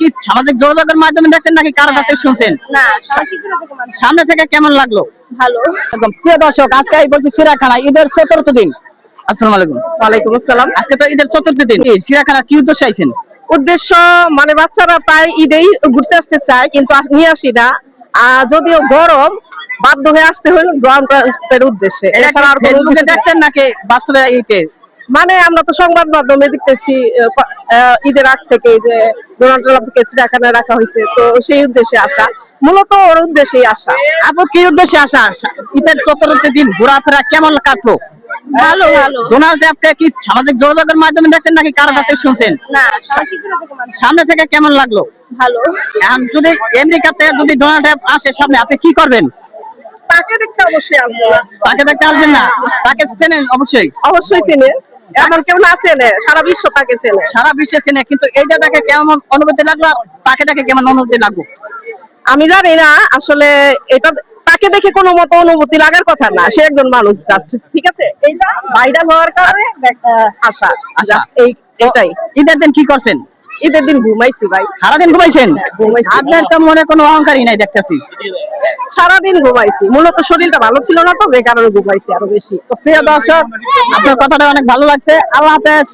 কি সামাজিক যোগাযোগের মাধ্যমে দেখছেন নাকি কারো কাছ থেকে শুনছেন? না, সামাজিক যোগাযোগের মাধ্যমে। সামনে থেকে কেমন লাগলো? ভালো। একদম প্রিয় দর্শক, আজকে এই বলছি চিড়িয়াখানা ঈদের চতুর্থ দিন। আসসালামু আলাইকুম। ওয়ালাইকুম আসসালাম। আজকে তো ঈদের চতুর্থ দিন, চিড়িয়াখানা কি উদ্দেশ্যে আইছেন? উদ্দেশ্য মানে বাচ্চারা প্রায় ঈদেই ঘুরতে আসতে চায়, কিন্তু নিয়ে আসি না। যদিও গরম, বাধ্য হয়ে আসতে হলো গ্রামের উদ্দেশ্যে। এছাড়া আর কোনো ফেসবুকে উদ্দেশ্য নেই। দেখছেন নাকি বাস্তবে এইতে? মানে আমরা তো সংবাদ মাধ্যমে দেখতেছি ঈদের আগ থেকে যে ডোনাল্ড ট্রাম্পকে চিড়িয়াখানায় রাখা হয়েছে, তো সেই উদ্দেশ্যে আসা, মূলত ওর উদ্দেশ্যেই আসা। আপু কি উদ্দেশ্যে আসা? ঈদের চতুর্থ দিন ঘোরাফেরা কেমন কাটলো? ভালো ভালো। ডোনাল্ড ট্রাম্পকে কি সামাজিক যোগাযোগের মাধ্যমে দেখছেন নাকি কারো কাছ থেকে শুনছেন? না, সামাজিক যোগাযোগের মাধ্যমে। সামনে থেকে কেমন লাগলো? ভালো। এখন যদি আমেরিকাতে যদি ডোনাল্ড ট্রাম্প আসে সামনে, আপনি কি করবেন? তাকে দেখতে অবশ্যই আসবো। তাকে দেখতে আসবেন না? তাকে চেনেন অবশ্যই? অবশ্যই চেনে, এমন কেউ না চেনে, সারা বিশ্ব তাকে চেনে। সারা বিশ্বে চেনে, কিন্তু এইটা দেখে কেমন অনুভূতি লাগলো? তাকে দেখে কেমন অনুভূতি লাগলো? আমি জানি না আসলে, এটা তাকে দেখে কোনো মতো অনুভূতি লাগার কথা না, সে একজন মানুষ জাস্ট, ঠিক আছে। এইটা ভাইরাল হওয়ার কারণে আশা, আশা। just এইটাই। ঈদের দিন কি করছেন? ঈদের দিন ঘুমাইছি ভাই, সারাদিন ঘুমাইছেন? ঘুমাইছি। আপনার তো মনে কোনো অহংকারই নাই দেখতেছি। সারাদিন ঘুমাইছি, মূলত শরীরটা ভালো ছিল না, তো যে কারণে ঘুমাইছি আরো বেশি। তো প্রিয় দর্শক, আপনার কথাটা অনেক ভালো লাগছে। আল্লাহ হাফেজ।